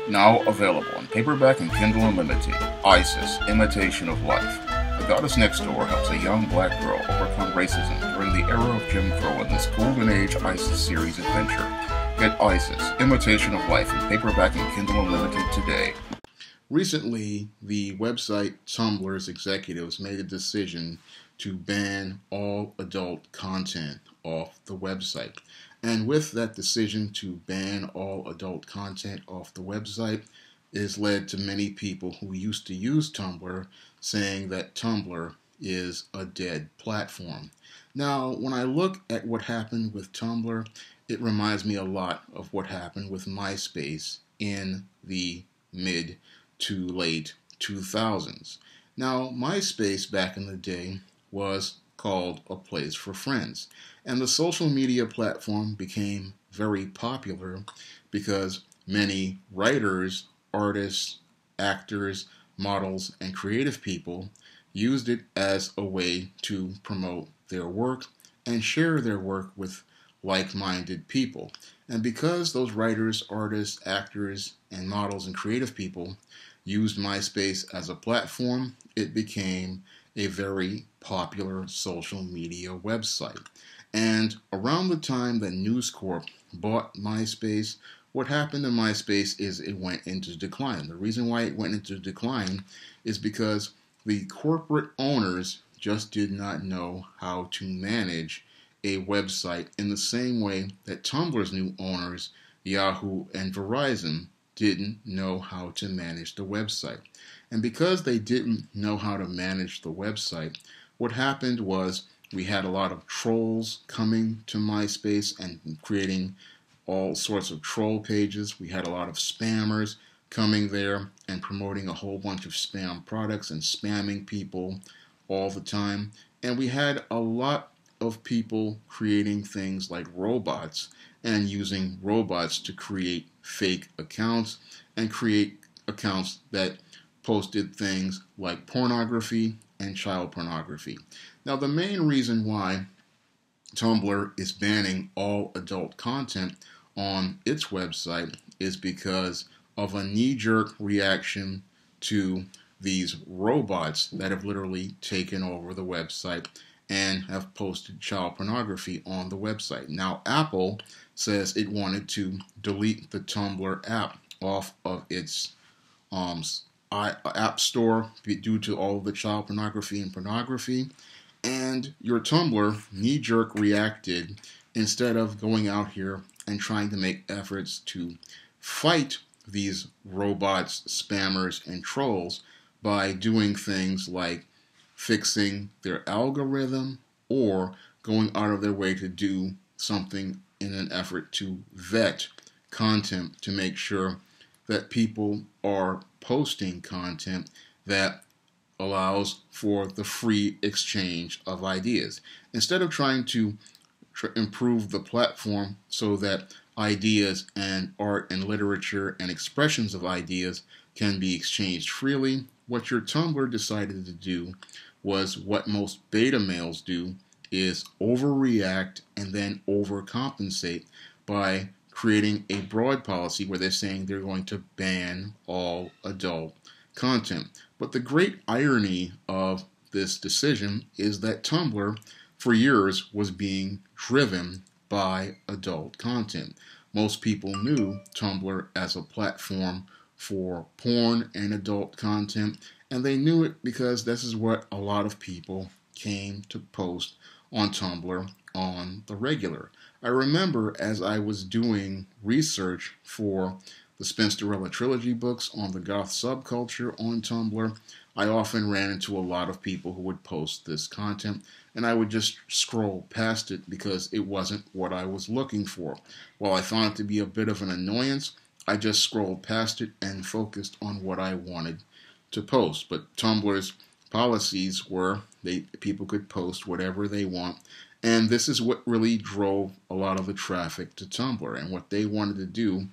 Now available in paperback and Kindle Unlimited, Isis, Imitation of Life. The Goddess Next Door helps a young black girl overcome racism during the era of Jim Crow in this Golden Age Isis series adventure. Get Isis, Imitation of Life in paperback and Kindle Unlimited today. Recently, the website Tumblr's executives made a decision to ban all adult content off the website. And with that decision to ban all adult content off the website, it has led to many people who used to use Tumblr saying that Tumblr is a dead platform. Now, when I look at what happened with Tumblr, it reminds me a lot of what happened with MySpace in the mid to late 2000s. Now, MySpace back in the day was called a place for friends, and the social media platform became very popular because many writers, artists, actors, models, and creative people used it as a way to promote their work and share their work with like-minded people. And because those writers, artists, actors, and models and creative people used MySpace as a platform, it became a very popular social media website. And around the time that News Corp bought MySpace, what happened to MySpace is it went into decline. The reason why it went into decline is because the corporate owners just did not know how to manage a website in the same way that Tumblr's new owners, Yahoo and Verizon, didn't know how to manage the website. And because they didn't know how to manage the website, what happened was we had a lot of trolls coming to MySpace and creating all sorts of troll pages. We had a lot of spammers coming there and promoting a whole bunch of spam products and spamming people all the time. And we had a lot of people creating things like robots and using robots to create fake accounts and create accounts that posted things like pornography and child pornography. Now, the main reason why Tumblr is banning all adult content on its website is because of a knee-jerk reaction to these robots that have literally taken over the website and have posted child pornography on the website. Now, Apple says it wanted to delete the Tumblr app off of its app store due to all of the child pornography and pornography. And your Tumblr knee-jerk reacted instead of going out here and trying to make efforts to fight these robots, spammers, and trolls by doing things like fixing their algorithm or going out of their way to do something in an effort to vet content to make sure that people are posting content that allows for the free exchange of ideas. Instead of trying to improve the platform so that ideas and art and literature and expressions of ideas can be exchanged freely, what your Tumblr decided to do was what most beta males do, is overreact and then overcompensate by creating a broad policy where they're saying they're going to ban all adult content. But the great irony of this decision is that Tumblr for years was being driven by adult content. Most people knew Tumblr as a platform for porn and adult content, and they knew it because this is what a lot of people came to post on Tumblr on the regular. I remember as I was doing research for the Spinsterella trilogy books on the goth subculture on Tumblr, I often ran into a lot of people who would post this content, and I would just scroll past it because it wasn't what I was looking for. While I found it to be a bit of an annoyance, I just scrolled past it and focused on what I wanted to post. But Tumblr's policies were people could post whatever they want, and this is what really drove a lot of the traffic to Tumblr. And what they wanted to do,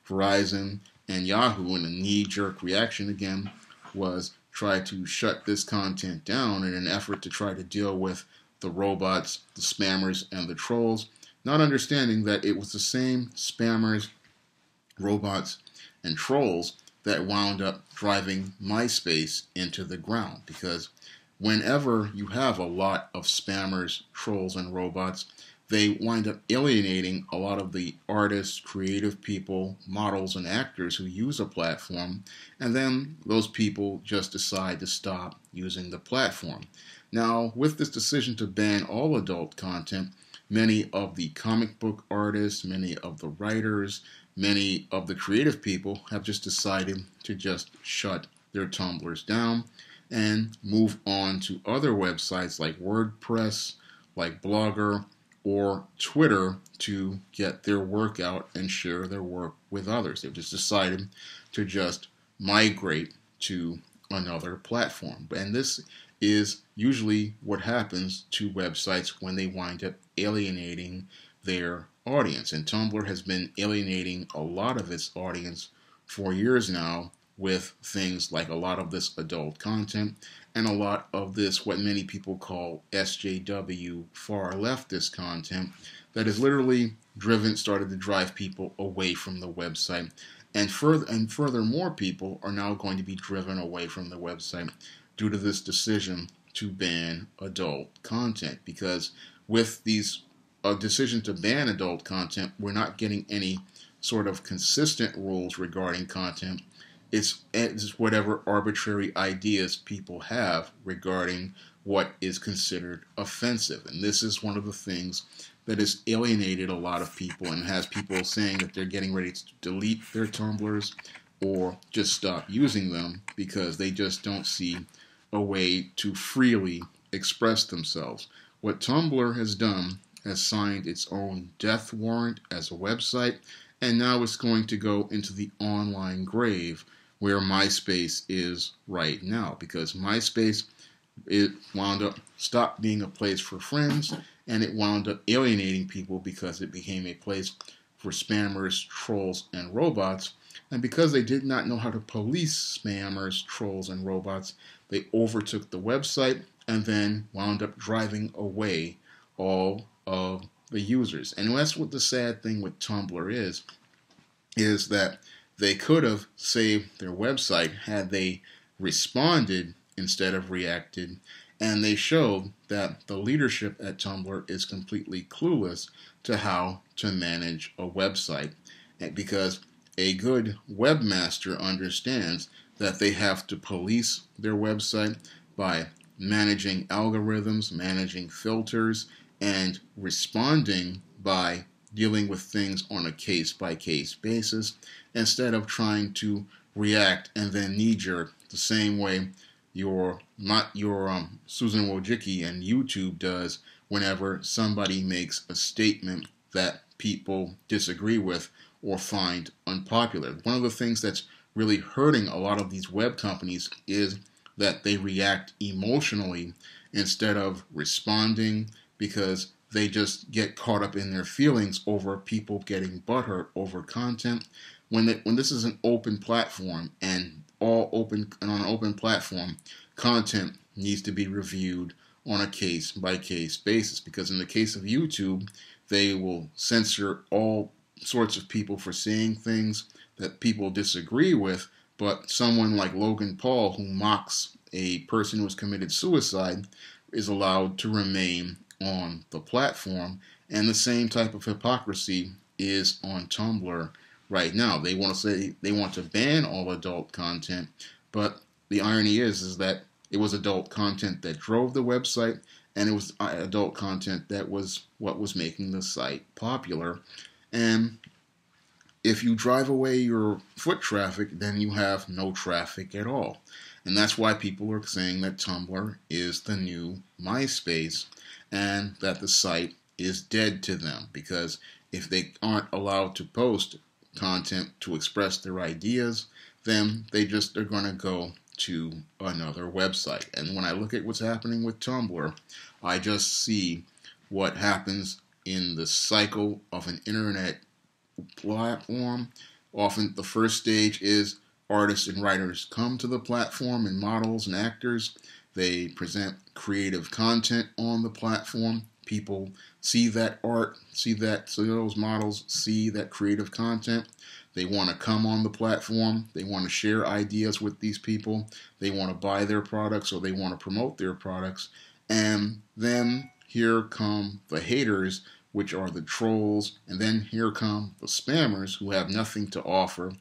Verizon and Yahoo, in a knee-jerk reaction again, was try to shut this content down in an effort to try to deal with the robots, the spammers, and the trolls, not understanding that it was the same spammers, robots, and trolls that wound up driving MySpace into the ground. Because whenever you have a lot of spammers, trolls, and robots, they wind up alienating a lot of the artists, creative people, models, and actors who use a platform, and then those people just decide to stop using the platform. Now, with this decision to ban all adult content, many of the comic book artists, many of the writers, many of the creative people have just decided to just shut their Tumblrs down and move on to other websites like WordPress, like Blogger, or Twitter to get their work out and share their work with others. They've just decided to just migrate to another platform. And this is usually what happens to websites when they wind up alienating their audience. And Tumblr has been alienating a lot of its audience for years now with things like a lot of this adult content and a lot of this what many people call SJW far leftist content that is literally started to drive people away from the website, and furthermore people are now going to be driven away from the website due to this decision to ban adult content. Because with these decision to ban adult content, we're not getting any sort of consistent rules regarding content. It's whatever arbitrary ideas people have regarding what is considered offensive. And this is one of the things that has alienated a lot of people and has people saying that they're getting ready to delete their Tumblrs or just stop using them because they just don't see a way to freely express themselves. What Tumblr has done has signed its own death warrant as a website, and now it's going to go into the online grave where MySpace is right now, because MySpace, it wound up stopped being a place for friends, and it wound up alienating people because it became a place for spammers, trolls, and robots. And because they did not know how to police spammers, trolls, and robots, they overtook the website and then wound up driving away all of the users. And that's what the sad thing with Tumblr is that they could have saved their website had they responded instead of reacted, and they showed that the leadership at Tumblr is completely clueless to how to manage a website, because a good webmaster understands that they have to police their website by managing algorithms, managing filters, and responding by dealing with things on a case-by-case basis instead of trying to react and then knee-jerk the same way your Susan Wojcicki and YouTube does whenever somebody makes a statement that people disagree with or find unpopular. One of the things that's really hurting a lot of these web companies is that they react emotionally instead of responding, because they just get caught up in their feelings over people getting butthurt over content. When this is an open platform and on an open platform, content needs to be reviewed on a case-by-case basis, because in the case of YouTube, they will censor all sorts of people for saying things that people disagree with, but someone like Logan Paul, who mocks a person who has committed suicide, is allowed to remain on the platform. And the same type of hypocrisy is on Tumblr right now. They want to say they want to ban all adult content, but the irony is that it was adult content that drove the website, and it was adult content that was what was making the site popular. And if you drive away your foot traffic, then you have no traffic at all. And that's why people are saying that Tumblr is the new MySpace and that the site is dead to them, because if they aren't allowed to post content to express their ideas, then they just are going to go to another website. And when I look at what's happening with Tumblr, I just see what happens in the cycle of an internet platform. Often the first stage is artists and writers come to the platform, and models and actors. They present creative content on the platform. People see that art, see those models, see that creative content. They want to come on the platform. They want to share ideas with these people. They want to buy their products, or they want to promote their products. And then here come the haters, which are the trolls. And then here come the spammers who have nothing to offer.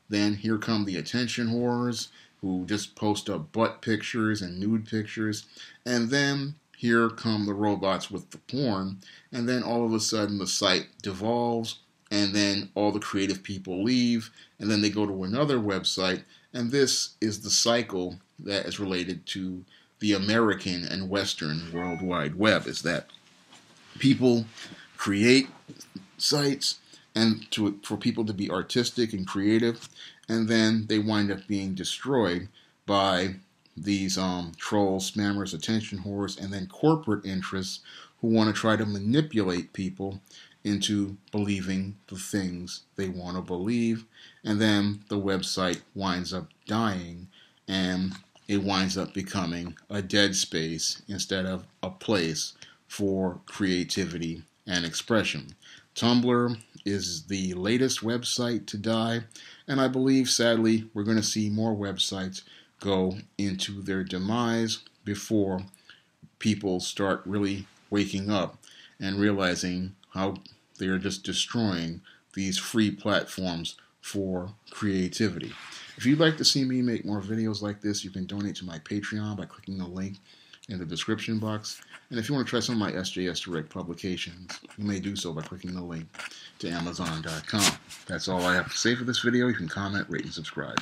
Then here come the attention whores who just post up butt pictures and nude pictures. And then here come the robots with the porn. And then all of a sudden the site devolves, and then all the creative people leave, and then they go to another website. And this is the cycle that is related to the American and Western World Wide Web, is that people create sites and for people to be artistic and creative, and then they wind up being destroyed by these trolls, spammers, attention whores, and then corporate interests who want to try to manipulate people into believing the things they want to believe. And then the website winds up dying, and it winds up becoming a dead space instead of a place for creativity and expression. Tumblr is the latest website to die, and I believe, sadly, we're going to see more websites go into their demise before people start really waking up and realizing how they are just destroying these free platforms for creativity. If you'd like to see me make more videos like this, you can donate to my Patreon by clicking the link in the description box. And if you want to try some of my SJS Direct publications, you may do so by clicking the link to Amazon.com. That's all I have to say for this video. You can comment, rate, and subscribe.